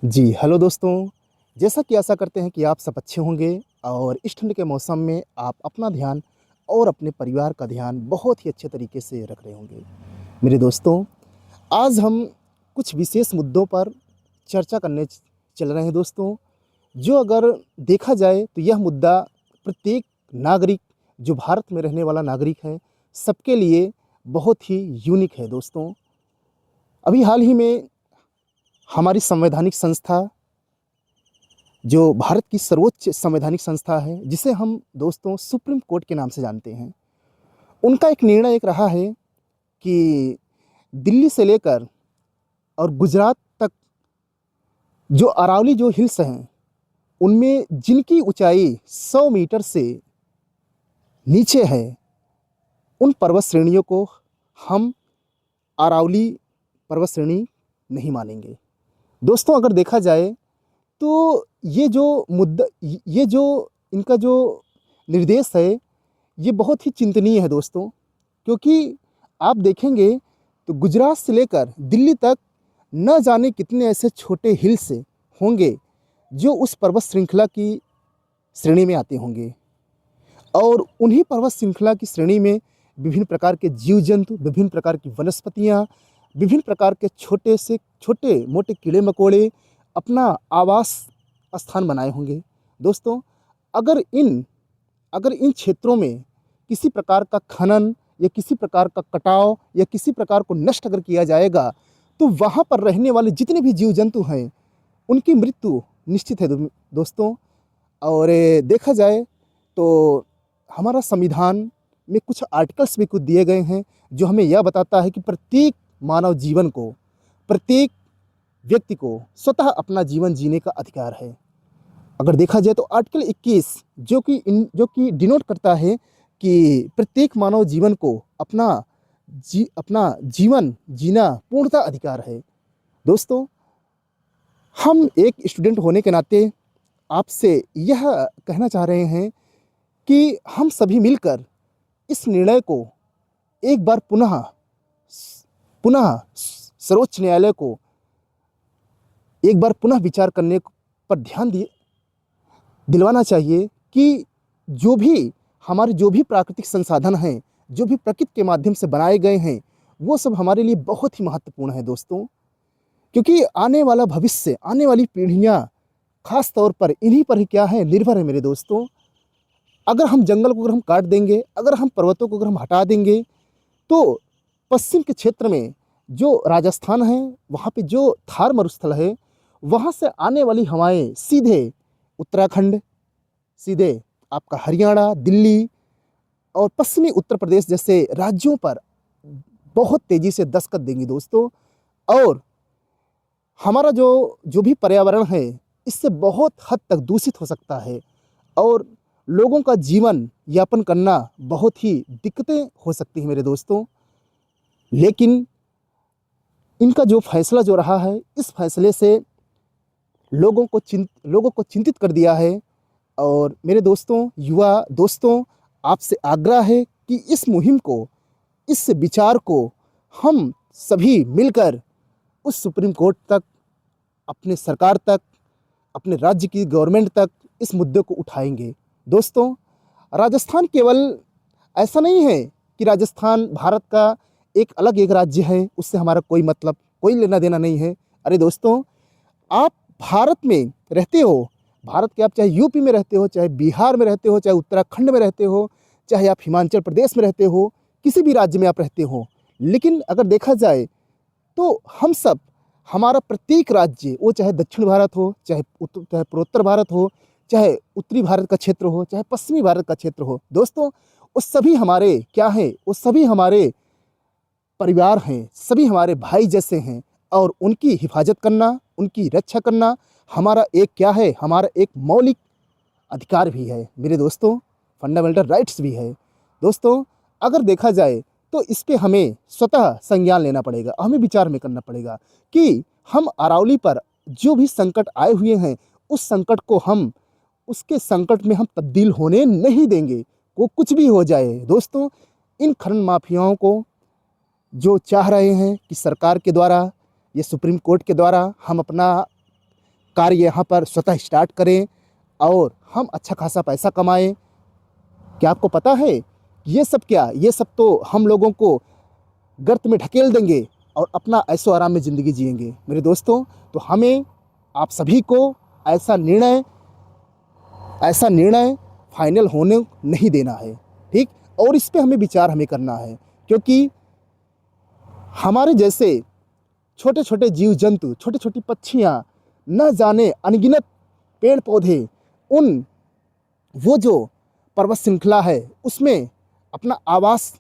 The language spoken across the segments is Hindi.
जी, हेलो दोस्तों। जैसा कि आशा करते हैं कि आप सब अच्छे होंगे और इस ठंड के मौसम में आप अपना ध्यान और अपने परिवार का ध्यान बहुत ही अच्छे तरीके से रख रहे होंगे। मेरे दोस्तों, आज हम कुछ विशेष मुद्दों पर चर्चा करने चल रहे हैं दोस्तों, जो अगर देखा जाए तो यह मुद्दा प्रत्येक नागरिक, जो भारत में रहने वाला नागरिक है, सबके लिए बहुत ही यूनिक है दोस्तों। अभी हाल ही में हमारी संवैधानिक संस्था, जो भारत की सर्वोच्च संवैधानिक संस्था है, जिसे हम दोस्तों सुप्रीम कोर्ट के नाम से जानते हैं, उनका एक निर्णय एक रहा है कि दिल्ली से लेकर और गुजरात तक जो अरावली जो हिल्स हैं, उनमें जिनकी ऊंचाई 100 मीटर से नीचे है, उन पर्वत श्रेणियों को हम अरावली पर्वत श्रेणी नहीं मानेंगे। दोस्तों, अगर देखा जाए तो ये जो इनका जो निर्देश है, ये बहुत ही चिंतनीय है दोस्तों, क्योंकि आप देखेंगे तो गुजरात से लेकर दिल्ली तक न जाने कितने ऐसे छोटे हिल्स होंगे जो उस पर्वत श्रृंखला की श्रेणी में आते होंगे। और उन्हीं पर्वत श्रृंखला की श्रेणी में विभिन्न प्रकार के जीव जंतु, विभिन्न प्रकार की वनस्पतियाँ, विभिन्न प्रकार के छोटे से छोटे मोटे कीड़े मकोड़े अपना आवास स्थान बनाए होंगे। दोस्तों, अगर इन अगर इन क्षेत्रों में किसी प्रकार का खनन या किसी प्रकार का कटाव या किसी प्रकार को नष्ट अगर किया जाएगा, तो वहाँ पर रहने वाले जितने भी जीव जंतु हैं, उनकी मृत्यु निश्चित है दोस्तों। और देखा जाए तो हमारा संविधान में कुछ आर्टिकल्स भी कुछ दिए गए हैं, जो हमें यह बताता है कि प्रत्येक मानव जीवन को, प्रत्येक व्यक्ति को स्वतः अपना जीवन जीने का अधिकार है। अगर देखा जाए तो आर्टिकल 21 जो कि डिनोट करता है कि प्रत्येक मानव जीवन को अपना जीवन जीना पूर्णतः अधिकार है। दोस्तों, हम एक स्टूडेंट होने के नाते आपसे यह कहना चाह रहे हैं कि हम सभी मिलकर इस निर्णय को एक बार पुनः पुनः सर्वोच्च न्यायालय को एक बार पुनः विचार करने पर ध्यान दिलवाना चाहिए कि जो भी प्राकृतिक संसाधन हैं, जो भी प्रकृति के माध्यम से बनाए गए हैं, वो सब हमारे लिए बहुत ही महत्वपूर्ण है दोस्तों। क्योंकि आने वाला भविष्य, आने वाली पीढ़ियाँ खास तौर पर इन्हीं पर ही क्या है, निर्भर है मेरे दोस्तों। अगर हम जंगल को अगर हम काट देंगे, अगर हम पर्वतों को अगर हम हटा देंगे, तो पश्चिम के क्षेत्र में जो राजस्थान है, वहाँ पे जो थार मरुस्थल है, वहाँ से आने वाली हवाएं सीधे उत्तराखंड, सीधे आपका हरियाणा, दिल्ली और पश्चिमी उत्तर प्रदेश जैसे राज्यों पर बहुत तेज़ी से दस्तक देंगी दोस्तों। और हमारा जो भी पर्यावरण है, इससे बहुत हद तक दूषित हो सकता है और लोगों का जीवन यापन करना बहुत ही दिक्कतें हो सकती हैं मेरे दोस्तों। लेकिन इनका जो फैसला जो रहा है, इस फैसले से लोगों को चिंतित कर दिया है। और मेरे दोस्तों, युवा दोस्तों, आपसे आग्रह है कि इस मुहिम को, इस विचार को हम सभी मिलकर उस सुप्रीम कोर्ट तक, अपने सरकार तक, अपने राज्य की गवर्नमेंट तक इस मुद्दे को उठाएंगे। दोस्तों, राजस्थान केवल ऐसा नहीं है कि राजस्थान भारत का एक राज्य है, उससे हमारा कोई मतलब, कोई लेना देना नहीं है। अरे दोस्तों, आप भारत में रहते हो, भारत के आप चाहे यूपी में रहते हो, चाहे बिहार में रहते हो, चाहे उत्तराखंड में रहते हो, चाहे आप हिमाचल प्रदेश में रहते हो, किसी भी राज्य में आप रहते हो, लेकिन अगर देखा जाए तो हम सब, हमारा प्रत्येक राज्य, वो चाहे दक्षिण भारत हो, चाहे पूर्वोत्तर भारत हो, चाहे उत्तरी भारत का क्षेत्र हो, चाहे पश्चिमी भारत का क्षेत्र हो, दोस्तों, वो सभी हमारे क्या है, वो सभी हमारे परिवार हैं, सभी हमारे भाई जैसे हैं। और उनकी हिफाजत करना, उनकी रक्षा करना हमारा एक क्या है, हमारा एक मौलिक अधिकार भी है मेरे दोस्तों, फंडामेंटल राइट्स भी है। दोस्तों, अगर देखा जाए तो इस पे हमें स्वतः संज्ञान लेना पड़ेगा, हमें विचार में करना पड़ेगा कि हम अरावली पर जो भी संकट आए हुए हैं, उस संकट को हम, उसके संकट में हम तब्दील होने नहीं देंगे। वो कुछ भी हो जाए दोस्तों, इन खनन माफियाओं को जो चाह रहे हैं कि सरकार के द्वारा या सुप्रीम कोर्ट के द्वारा हम अपना कार्य यहाँ पर स्वतः स्टार्ट करें और हम अच्छा खासा पैसा कमाएं। क्या आपको पता है ये सब क्या, ये सब तो हम लोगों को गर्त में ढकेल देंगे और अपना ऐशो आराम में ज़िंदगी जिएंगे। मेरे दोस्तों, तो हमें आप सभी को ऐसा निर्णय फाइनल होने नहीं देना है, ठीक। और इस पे हमें विचार करना है, क्योंकि हमारे जैसे छोटे छोटे जीव जंतु, छोटी छोटी पक्षियाँ, न जाने अनगिनत पेड़ पौधे, वो जो पर्वत श्रृंखला है उसमें अपना आवास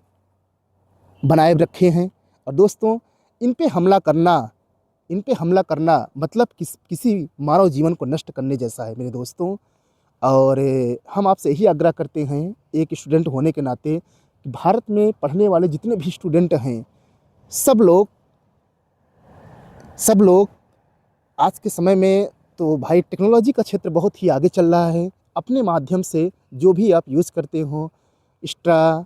बनाए रखे हैं। और दोस्तों, इन पे हमला करना मतलब किसी मानव जीवन को नष्ट करने जैसा है मेरे दोस्तों। और हम आपसे यही आग्रह करते हैं एक स्टूडेंट होने के नाते कि भारत में पढ़ने वाले जितने भी स्टूडेंट हैं, सब लोग आज के समय में तो भाई टेक्नोलॉजी का क्षेत्र बहुत ही आगे चल रहा है। अपने माध्यम से जो भी आप यूज़ करते हो, इंस्टा,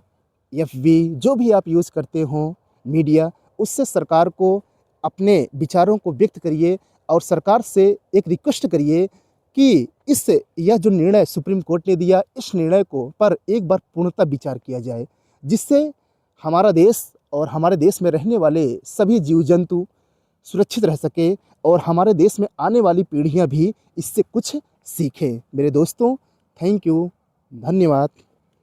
एफबी, जो भी आप यूज़ करते हो मीडिया, उससे सरकार को अपने विचारों को व्यक्त करिए और सरकार से एक रिक्वेस्ट करिए कि यह जो निर्णय सुप्रीम कोर्ट ने दिया, इस निर्णय को पर एक बार पूर्णतः विचार किया जाए, जिससे हमारा देश और हमारे देश में रहने वाले सभी जीव जंतु सुरक्षित रह सके और हमारे देश में आने वाली पीढ़ियां भी इससे कुछ सीखें। मेरे दोस्तों, थैंक यू, धन्यवाद।